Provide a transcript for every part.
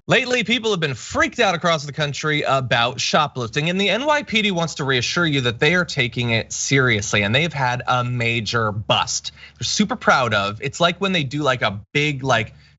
Lately, people have been freaked out across the country about shoplifting, and the NYPD wants to reassure you that they are taking it seriously, and they've had a major bust. They're super proud of. It's like when they do like a big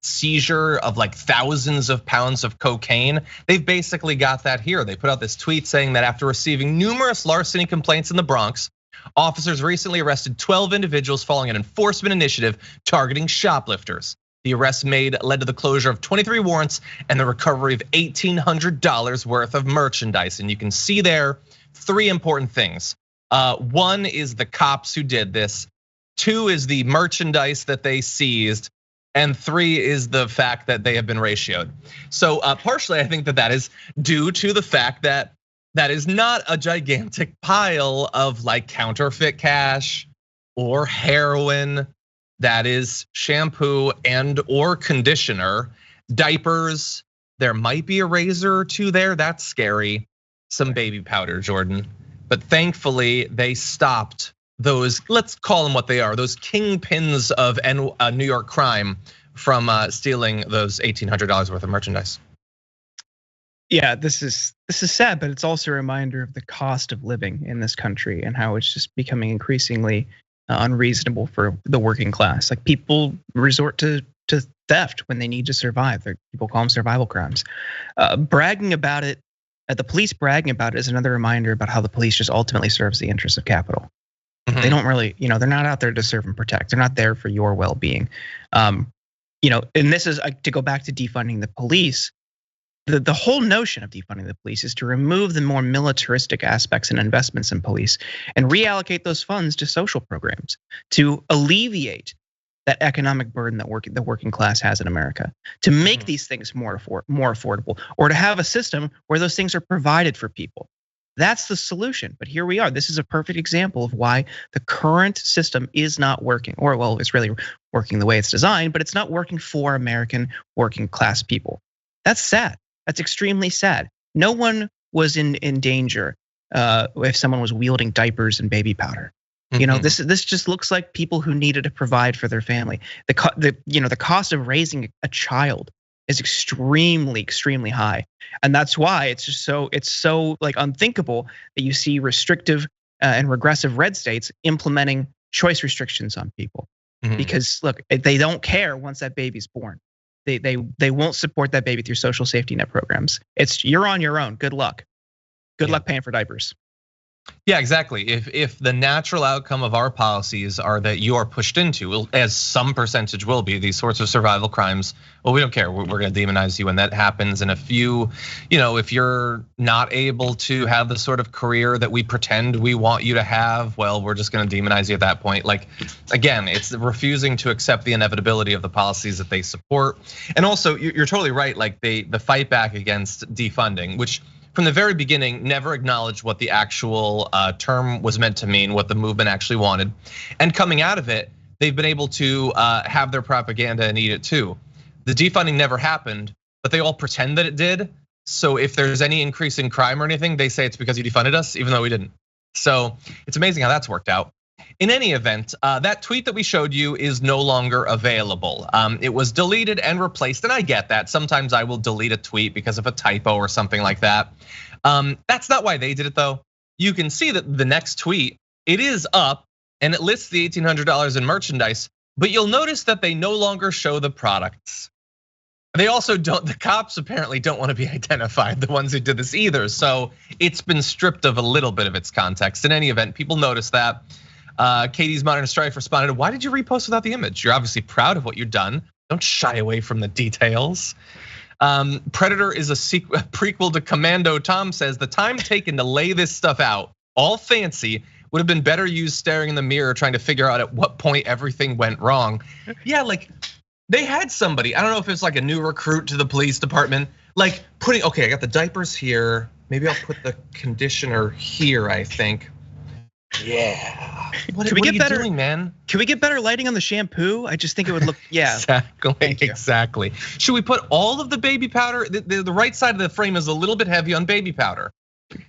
seizure of thousands of pounds of cocaine. They've basically got that here. They put out this tweet saying that after receiving numerous larceny complaints in the Bronx, officers recently arrested 12 individuals following an enforcement initiative targeting shoplifters. The arrests led to the closure of 23 warrants and the recovery of $1,800 worth of merchandise. And you can see there 3 important things. One is the cops who did this. 2 is the merchandise that they seized. And 3 is the fact that they have been ratioed. So partially, I think that is due to the fact that is not a gigantic pile of counterfeit cash or heroin. That is shampoo and or conditioner, diapers. There might be a razor or 2 there. That's scary. Some baby powder, Jordan. But thankfully, they stopped those, let's call them what they are, those kingpins of New York crime from stealing those $1,800 worth of merchandise. Yeah, this is sad, but it's also a reminder of the cost of living in this country and how it's just becoming increasingly unreasonable for the working class. People resort to theft when they need to survive. People call them survival crimes. Bragging about it, the police bragging about it is another reminder about how the police just ultimately serves the interests of capital. Mm-hmm. They don't really, they're not out there to serve and protect. They're not there for your well-being. And this is to go back to defunding the police. The whole notion of defunding the police is to remove the more militaristic aspects and investments in police and reallocate those funds to social programs to alleviate that economic burden that the working class has in America, to make these things more affordable, or to have a system where those things are provided for people. That's the solution. But here we are. This is a perfect example of why the current system is not working, or well, it's really working the way it's designed, but it's not working for American working class people. That's sad. That's extremely sad. No one was in danger if someone was wielding diapers and baby powder. This just looks like people who needed to provide for their family. The cost of raising a child is extremely high, and that's why it's so unthinkable that you see restrictive and regressive red states implementing choice restrictions on people. Because look, they don't care once that baby's born. They won't support that baby through social safety net programs. You're on your own. Good luck. Good luck paying for diapers. Yeah, exactly. If the natural outcome of our policies are that you are pushed into, as some percentage will be, these sorts of survival crimes, well, we don't care. We're going to demonize you when that happens. And if if you're not able to have the sort of career that we pretend we want you to have, well, we're just going to demonize you at that point. Again, it's refusing to accept the inevitability of the policies that they support. And also, you're totally right. The fight back against defunding, which from the very beginning never acknowledged what the actual term was meant to mean, what the movement actually wanted. And coming out of it, they've been able to have their propaganda and eat it too. The defunding never happened, but they all pretend that it did. So if there's any increase in crime or anything, they say it's because you defunded us, even though we didn't. So it's amazing how that's worked out. In any event, that tweet that we showed you is no longer available. It was deleted and replaced, and I get that. Sometimes I will delete a tweet because of a typo or something like that. That's not why they did it though. You can see that the next tweet, it is up and it lists the $1,800 in merchandise, but you'll notice that they no longer show the products. They also the cops apparently don't want to be identified, the ones who did this either. So it's been stripped of a little bit of its context. In any event, people notice that. Katie's Modern Strife responded, "Why did you repost without the image? You're obviously proud of what you've done. Don't shy away from the details." Predator is a prequel to Commando. Tom says the time taken to lay this stuff out, all fancy, would have been better used staring in the mirror trying to figure out at what point everything went wrong. Yeah, they had somebody, I don't know if it's a new recruit to the police department, okay, I got the diapers here. Maybe I'll put the conditioner here, I think. Yeah. What are you doing, man? Can we get better lighting on the shampoo? I just think it would look, yeah. Exactly. Should we put all of the baby powder? The right side of the frame is a little bit heavy on baby powder.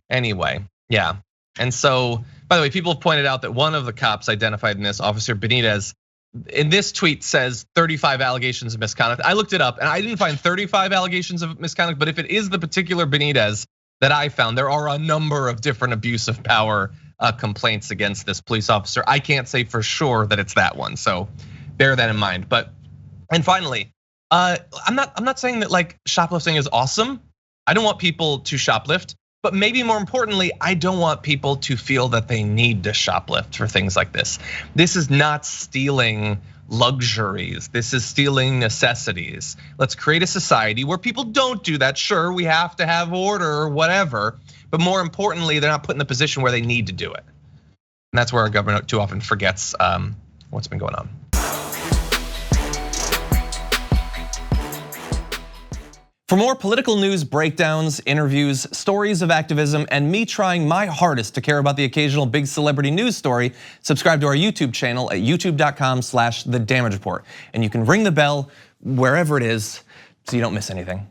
Anyway, yeah. And so, by the way, people have pointed out that one of the cops identified in this, Officer Benitez, in this tweet says 35 allegations of misconduct. I looked it up and I didn't find 35 allegations of misconduct, but if it is the particular Benitez that I found, there are a number of different abuse of power complaints against this police officer. I can't say for sure that it's that one, so bear that in mind. And finally, I'm not saying that like shoplifting is awesome. I don't want people to shoplift, but maybe more importantly, I don't want people to feel that they need to shoplift for things like this. This is not stealing luxuries. This is stealing necessities. Let's create a society where people don't do that. Sure, we have to have order or whatever, but more importantly, they're not put in the position where they need to do it. And that's where our government too often forgets what's been going on. For more political news breakdowns, interviews, stories of activism, and me trying my hardest to care about the occasional big celebrity news story, subscribe to our YouTube channel at youtube.com/thedamagereport. And you can ring the bell wherever it is so you don't miss anything.